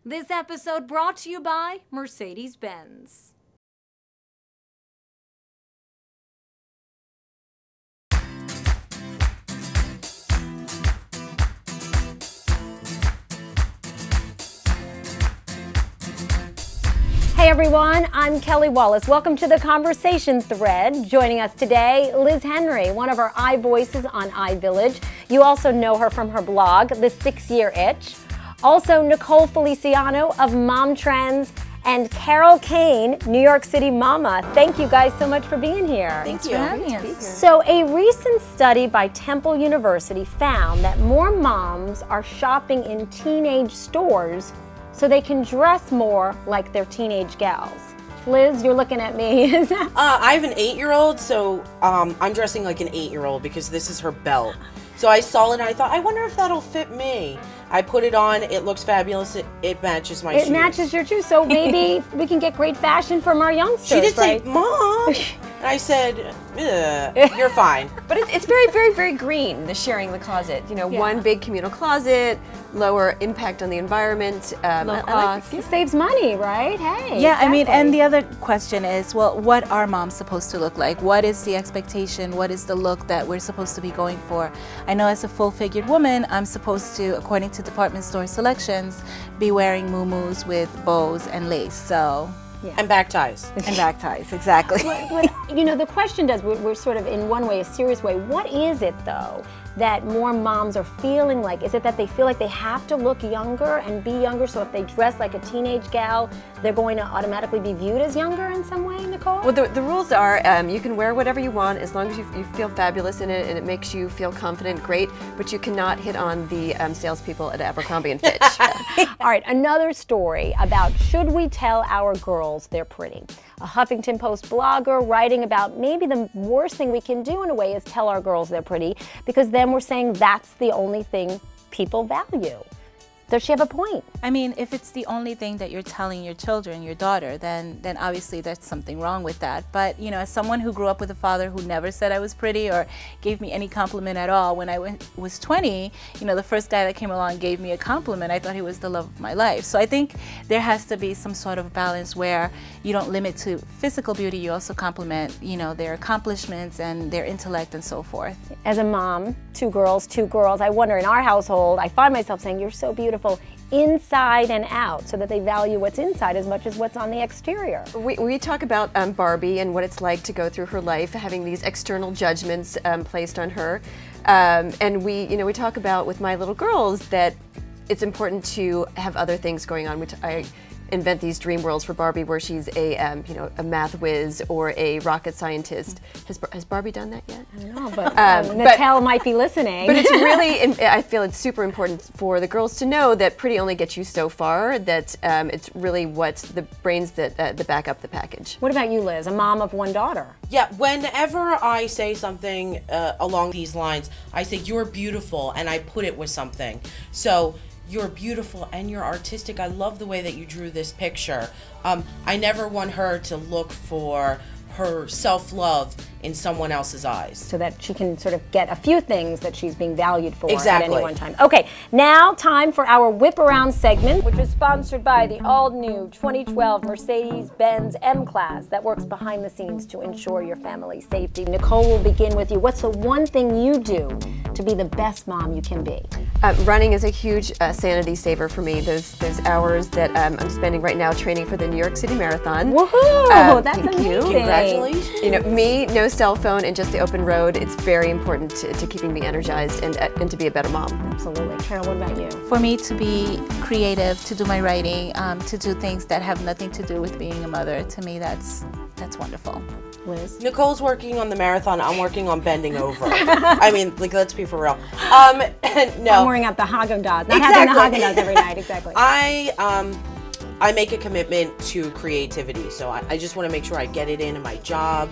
This episode brought to you by Mercedes-Benz. Hey everyone, I'm Kelly Wallace. Welcome to the Conversation Thread. Joining us today, Liz Henry, one of our iVoices on iVillage. You also know her from her blog, The 6-Year Itch. Also, Nicole Feliciano of Mom Trends, and Carol Kane, New York City Mama. Thank you guys so much for being here. Thanks for having us. So a recent study by Temple University found that more moms are shopping in teenage stores so they can dress more like their teenage gals. Liz, you're looking at me. I have an 8-year-old, so I'm dressing like an 8-year-old because this is her belt. So I saw it and I thought, I wonder if that'll fit me. I put it on, it looks fabulous, it matches my shoes. It matches your shoes, so maybe we can get great fashion from our youngsters, She did right? say, Mom! And I said, you're fine. But it's very, very, very green, the sharing the closet. You know, one big communal closet, lower impact on the environment. Low cost. It saves money, right? Hey. Yeah, exactly. I mean, and the other question is, well, what are moms supposed to look like? What is the expectation? What is the look that we're supposed to be going for? I know as a full-figured woman, I'm supposed to, according to department store selections, be wearing muumuus with bows and lace. So. Yeah. And back ties. And back ties, exactly. But, you know, the question does, we're sort of in one way, a serious way, what is it though that more moms are feeling like? Is it that they feel like they have to look younger and be younger, so if they dress like a teenage gal, they're going to automatically be viewed as younger in some way, Nicole? Well, the rules are you can wear whatever you want as long as you feel fabulous in it and it makes you feel confident, great, but you cannot hit on the salespeople at Abercrombie and Fitch. All right, another story about should we tell our girls they're pretty? A Huffington Post blogger writing about maybe the worst thing we can do in a way is tell our girls they're pretty, because then we're saying that's the only thing people value. Does she have a point? I mean, if it's the only thing that you're telling your children, your daughter, then obviously there's something wrong with that. But, you know, as someone who grew up with a father who never said I was pretty or gave me any compliment at all, when I was 20, you know, the first guy that came along gave me a compliment. I thought he was the love of my life. So I think there has to be some sort of balance where you don't limit to physical beauty, you also compliment, you know, their accomplishments and their intellect and so forth. As a mom, two girls, I wonder in our household, I find myself saying, you're so beautiful inside and out, so that they value what's inside as much as what's on the exterior. We talk about Barbie and what it's like to go through her life, having these external judgments placed on her. And we talk about with my little girls that it's important to have other things going on. I invent these dream worlds for Barbie where she's a math whiz or a rocket scientist. Has Barbie done that yet? I don't know, but Natelle might be listening. But it's really, I feel it's super important for the girls to know that pretty only gets you so far, that it's really what's the brains that back up the package. What about you, Liz, a mom of one daughter? Yeah, whenever I say something along these lines, I say, you're beautiful, and I put it with something. So, you're beautiful and you're artistic. I love the way that you drew this picture. I never want her to look for her self-love in someone else's eyes. So that she can sort of get a few things that she's being valued for Exactly. at any one time. Okay, now time for our Whip Around segment, which is sponsored by the all-new 2012 Mercedes-Benz M-Class that works behind the scenes to ensure your family's safety. Nicole, will begin with you. What's the one thing you do to be the best mom you can be? Running is a huge sanity saver for me. Those hours that I'm spending right now training for the New York City Marathon. Woohoo! That's thank amazing. you. Congratulations. You know, me, no cell phone, and just the open road. It's very important to keeping me energized and to be a better mom. Absolutely. Carol, what about you? For me to be creative, to do my writing, to do things that have nothing to do with being a mother, to me that's wonderful. Liz? Nicole's working on the marathon, I'm working on bending over. I mean, like, let's be for real. No. I'm wearing out the Haagen-Dazs, not having the Haagen-Dazs every night, exactly. I make a commitment to creativity, so I just want to make sure I get it in my job,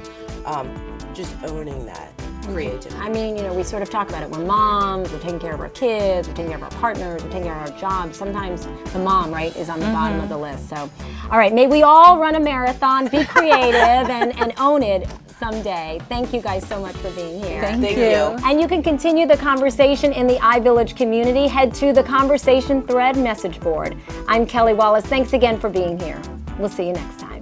just owning that creativity. I mean, you know, we sort of talk about it. We're moms, we're taking care of our kids, we're taking care of our partners, we're taking care of our jobs. Sometimes the mom, right, is on the bottom of the list. So, all right, may we all run a marathon, be creative, and own it someday. Thank you guys so much for being here. Thank you. And you can continue the conversation in the iVillage community. Head to the conversation thread message board. I'm Kelly Wallace. Thanks again for being here. We'll see you next time.